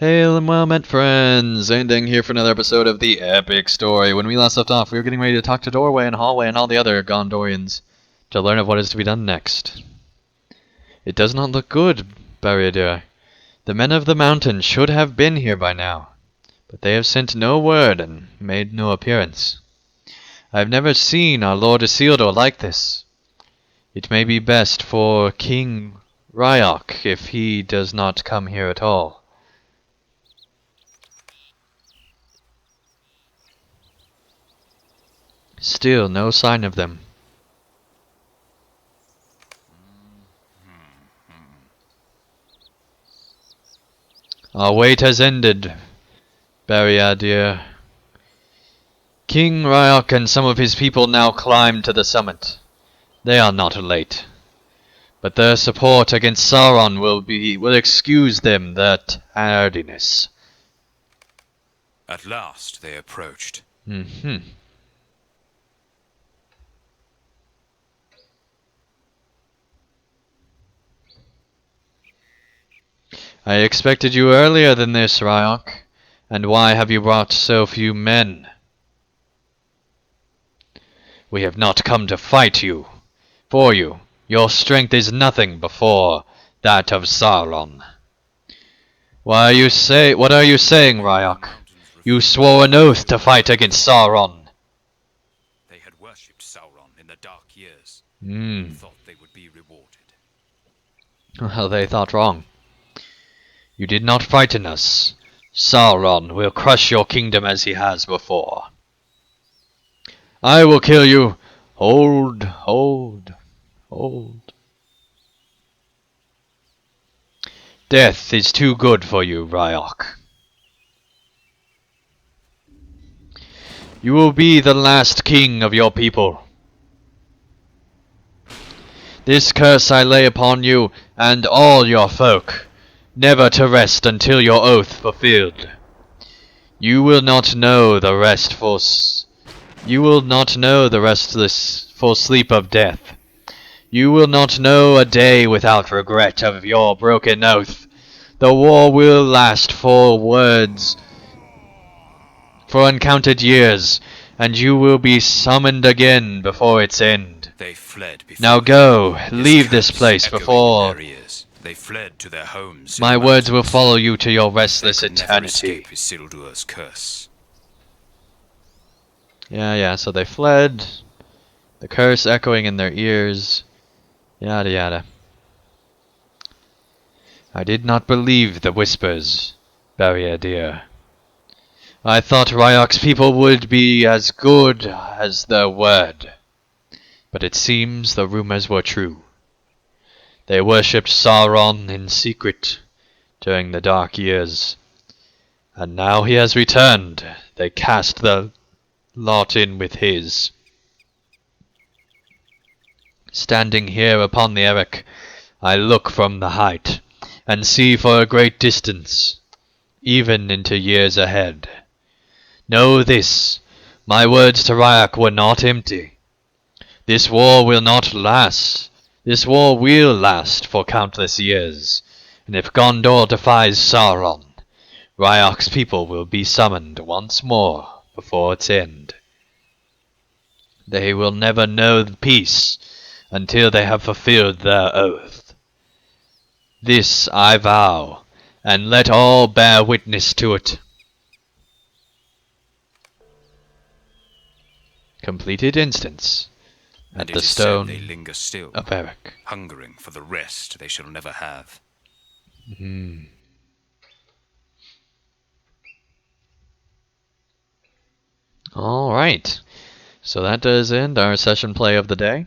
Hail and well met friends! Ending here for another episode of the epic story. When we last left off, we were getting ready to talk to Doorway and Hallway and all the other Gondorians to learn of what is to be done next. It does not look good, Barriadir. The men of the mountain should have been here by now, but they have sent no word and made no appearance. I have never seen our Lord Isildur like this. It may be best for King Ryok if he does not come here at all. Still, no sign of them. Our wait has ended, Barriadir. King Ryok and some of his people now climb to the summit. They are not late, but their support against Sauron will excuse them their tardiness. At last they approached. I expected you earlier than this, Ryok. And why have you brought so few men? We have not come to fight you. For you. Your strength is nothing before that of Sauron. What are you saying, Ryok? You swore an oath to fight against Sauron. They had worshipped Sauron in the dark years. Thought they would be rewarded. Well, they thought wrong. You did not frighten us. Sauron will crush your kingdom as he has before. I will kill you. Hold. Death is too good for you, Ryok. You will be the last king of your people. This curse I lay upon you and all your folk, never to rest until your oath fulfilled. You will not know the restless full sleep of death. You will not know a day without regret of your broken oath. The war will last for uncounted years, and you will be summoned again before its end. They fled before now go, leave this place before they fled to their homes. My words will follow you to your restless eternity. Never escape Isildur's curse. Yeah, so they fled. The curse echoing in their ears. Yada yada. I did not believe the whispers, Barriadir. I thought Ryok's people would be as good as their word. But it seems the rumors were true. They worshipped Sauron in secret during the dark years. And now he has returned. They cast the lot in with his. Standing here upon the Eric, I look from the height, and see for a great distance, even into years ahead. Know this, my words to Ryok were not empty. This war will not last. This war will last for countless years, and if Gondor defies Sauron, Ryok's people will be summoned once more before its end. They will never know peace until they have fulfilled their oath. This I vow, and let all bear witness to it. Completed instance at the stone they linger still, of Eric, hungering for the rest they shall never have. Alright, so that does end our session play of the day.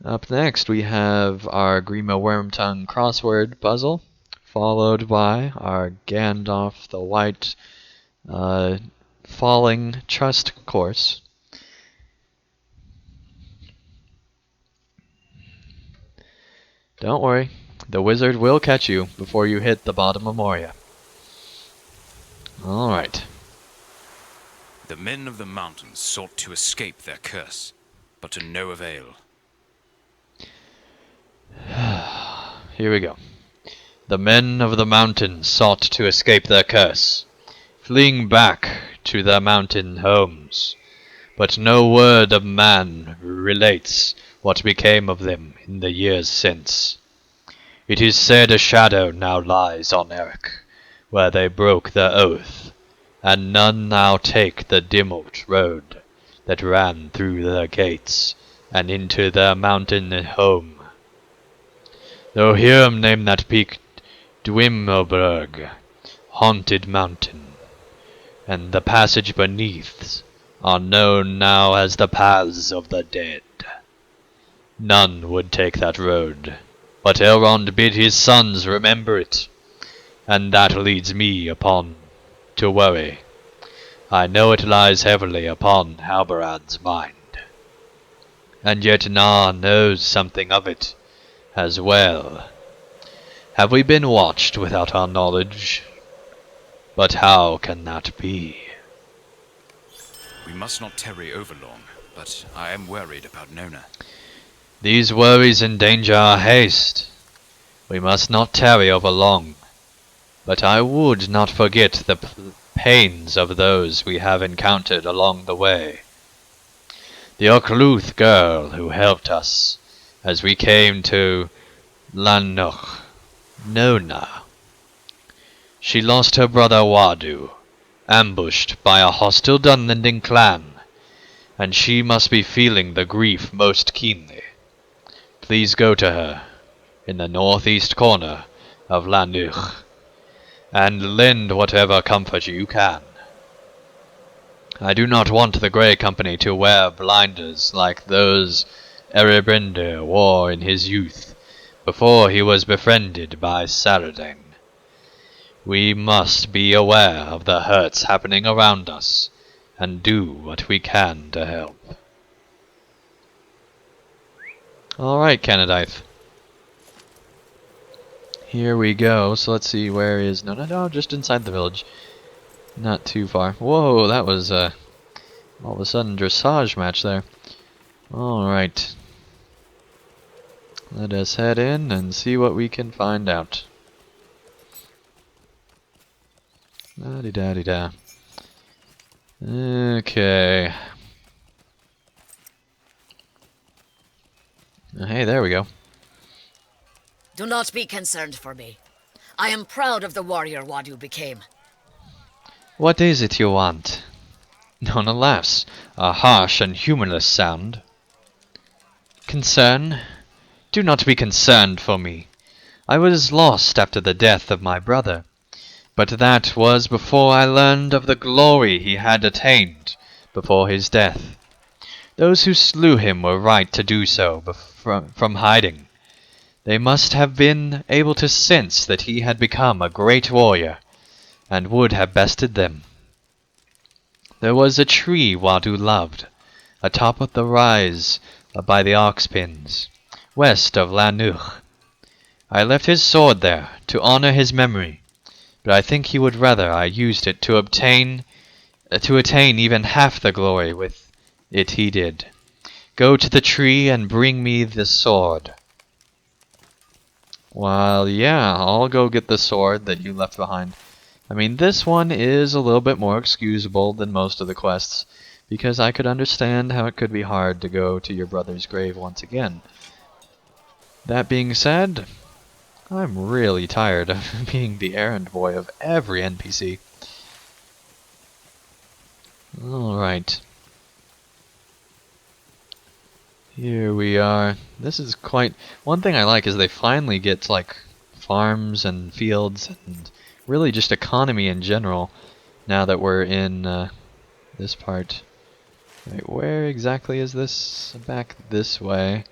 Up next we have our Grima Wormtongue crossword puzzle, followed by our Gandalf the White Falling Trust course. Don't worry, the wizard will catch you before you hit the bottom of Moria. Alright. The men of the mountains sought to escape their curse, but to no avail. Here we go. The men of the mountain sought to escape their curse, fleeing back to their mountain homes, but no word of man relates what became of them in the years since. It is said a shadow now lies on Eric, where they broke their oath, and none now take the dim-old road that ran through their gates and into their mountain home. Though Hiram named that peak Dwimmelberg, haunted mountain, and the passage beneath are known now as the paths of the dead. None would take that road, but Elrond bid his sons remember it, and that leads me upon to worry. I know it lies heavily upon Halbarand's mind, and yet Na knows something of it as well. Have we been watched without our knowledge? But how can that be? We must not tarry overlong, but I am worried about Nona. These worries endanger our haste. We must not tarry over long, but I would not forget the pains of those we have encountered along the way. The Occluth girl who helped us as we came to Llannoch, Nona. She lost her brother Wadu, ambushed by a hostile Dunlending clan, and she must be feeling the grief most keenly. Please go to her, in the northeast corner of Llannuch, and lend whatever comfort you can. I do not want the Grey Company to wear blinders like those Erebrendir wore in his youth, before he was befriended by Saradin. We must be aware of the hurts happening around us, and do what we can to help. Alright, Canadith. Here we go. So let's see, where is... No, just inside the village. Not too far. Whoa, that was all of a sudden dressage match there. Alright. Let us head in and see what we can find out. La-di-da-di-da. Okay. Hey, there we go. Do not be concerned for me. I am proud of the warrior Wadu became. What is it you want? Nona laughs, a harsh and humorless sound. Concern? Do not be concerned for me. I was lost after the death of my brother, but that was before I learned of the glory he had attained before his death. Those who slew him were right to do so from hiding. They must have been able to sense that he had become a great warrior, and would have bested them. There was a tree Wadu loved, atop of the rise by the ox pins, west of Llannuch. I left his sword there to honor his memory, but I think he would rather I used it to attain even half the glory with it he did. Go to the tree and bring me the sword. Well, yeah, I'll go get the sword that you left behind. I mean, this one is a little bit more excusable than most of the quests, because I could understand how it could be hard to go to your brother's grave once again. That being said, I'm really tired of being the errand boy of every NPC. Alright. Here we are. This is quite... One thing I like is they finally get, like, farms and fields and really just economy in general now that we're in this part. Right, where exactly is this? Back this way.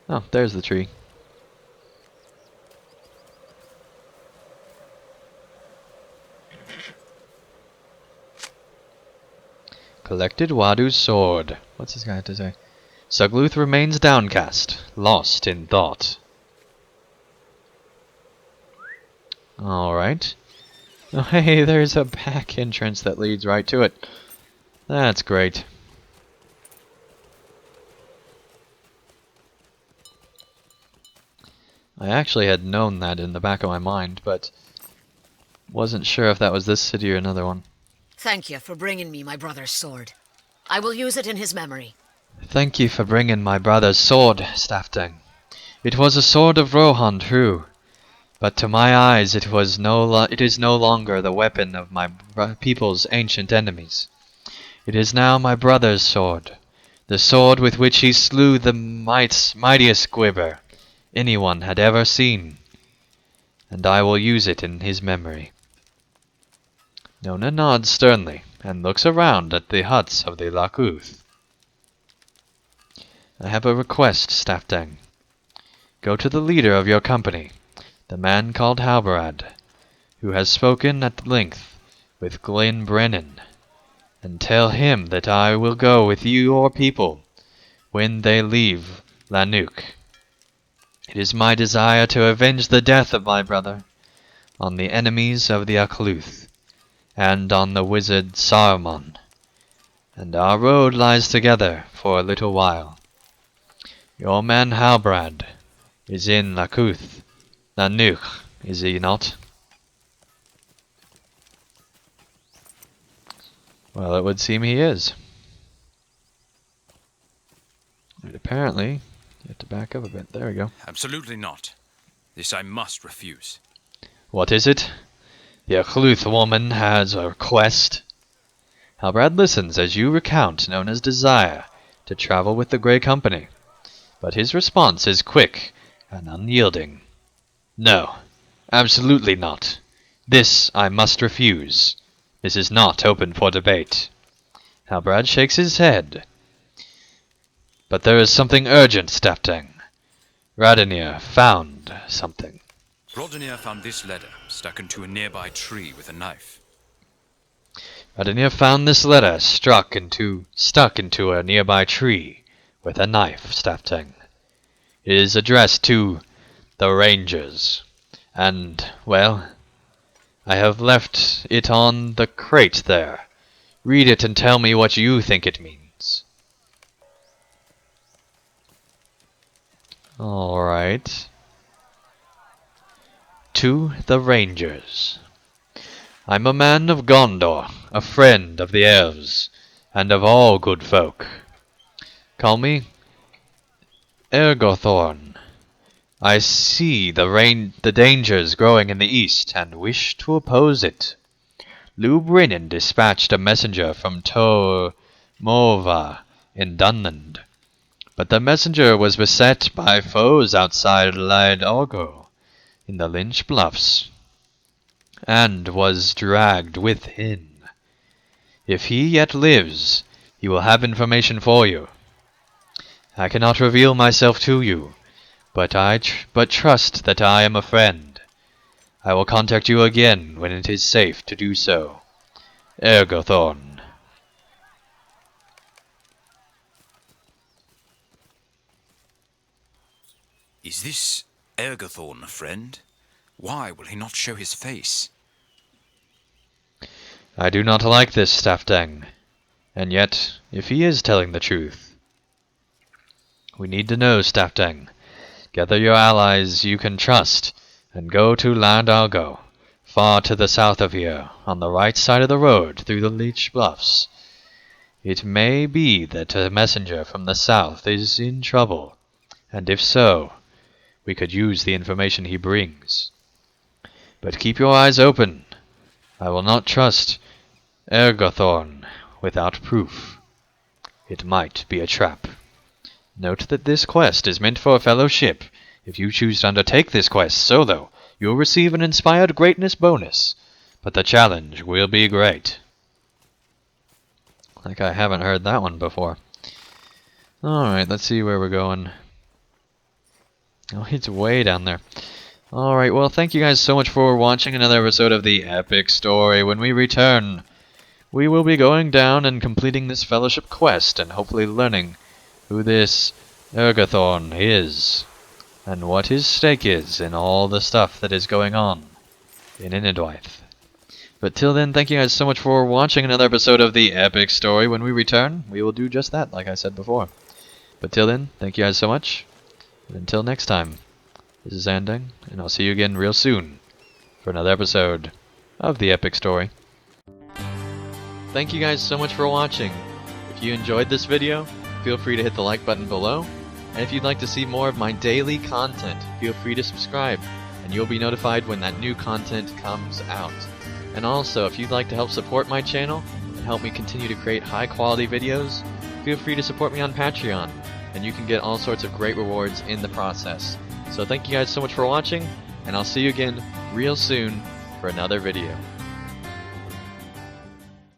Oh, there's the tree. Collected Wadu's sword. What's this guy have to say? Sugluth remains downcast, lost in thought. Alright. Oh, hey, there's a back entrance that leads right to it. That's great. I actually had known that in the back of my mind, but wasn't sure if that was this city or another one. Thank you for bringing me my brother's sword. I will use it in his memory. Thank you for bringing my brother's sword, Staftang. It was a sword of Rohan, true, but to my eyes it is no longer the weapon of my people's ancient enemies. It is now my brother's sword, the sword with which he slew the mightiest Gwibber anyone had ever seen, and I will use it in his memory. Nona nods sternly and looks around at the huts of the Lakuth. I have a request, Staftang. Go to the leader of your company, the man called Halbarad, who has spoken at length with Glen Brennan, and tell him that I will go with your people when they leave Lanuk. It is my desire to avenge the death of my brother on the enemies of the Akluth, and on the wizard Saruman, and our road lies together for a little while. Your man Halbrand is in Lanuk, is he not? Well, it would seem he is. And apparently, you have to back up a bit. There we go. Absolutely not. This I must refuse. What is it? The Akluth woman has a request. Halbrand listens as you recount Nona's desire to travel with the Grey Company, but his response is quick and unyielding. No, absolutely not. This I must refuse. This is not open for debate. Halbrand shakes his head. But there is something urgent, Staftang. Radonir found something. Rodonir found this letter stuck into a nearby tree with a knife. Radonir found this letter stuck into a nearby tree with a knife, Staftang. It is addressed to the Rangers, and, well, I have left it on the crate there. Read it and tell me what you think it means. Alright. To the Rangers. I'm a man of Gondor, a friend of the elves, and of all good folk. Call me Ergothorn. I see the dangers growing in the east, and wish to oppose it. Lou Brennan dispatched a messenger from Tor Morva in Dunland, but the messenger was beset by foes outside Lyd Orgo in the Lynch Bluffs, and was dragged within. If he yet lives, he will have information for you. I cannot reveal myself to you, but trust that I am a friend. I will contact you again when it is safe to do so. Ergothorn. Is this Ergothorn a friend? Why will he not show his face? I do not like this, Staftang. And yet, if he is telling the truth, we need to know, Staftang. Gather your allies you can trust, and go to Lyd Orgo, far to the south of here, on the right side of the road through the Lynch Bluffs. It may be that a messenger from the south is in trouble, and if so, we could use the information he brings. But keep your eyes open. I will not trust Ergothorn without proof. It might be a trap. Note that this quest is meant for a fellowship. If you choose to undertake this quest solo, you'll receive an Inspired Greatness bonus, but the challenge will be great. Like I haven't heard that one before. Alright, let's see where we're going. Oh, it's way down there. Alright, well, thank you guys so much for watching another episode of the Epic Story. When we return, we will be going down and completing this fellowship quest, and hopefully learning who this Ergothorn is, and what his stake is in all the stuff that is going on in Inidwyth. But till then, thank you guys so much for watching another episode of the Epic Story. When we return, we will do just that, like I said before. But till then, thank you guys so much, and until next time, This is Zandang, and I'll see you again real soon for another episode of The Epic Story. Thank you guys so much for watching. If you enjoyed this video, feel free to hit the like button below. And if you'd like to see more of my daily content, feel free to subscribe, and you'll be notified when that new content comes out. And also, if you'd like to help support my channel and help me continue to create high quality videos, feel free to support me on Patreon, and you can get all sorts of great rewards in the process. So thank you guys so much for watching, and I'll see you again real soon for another video.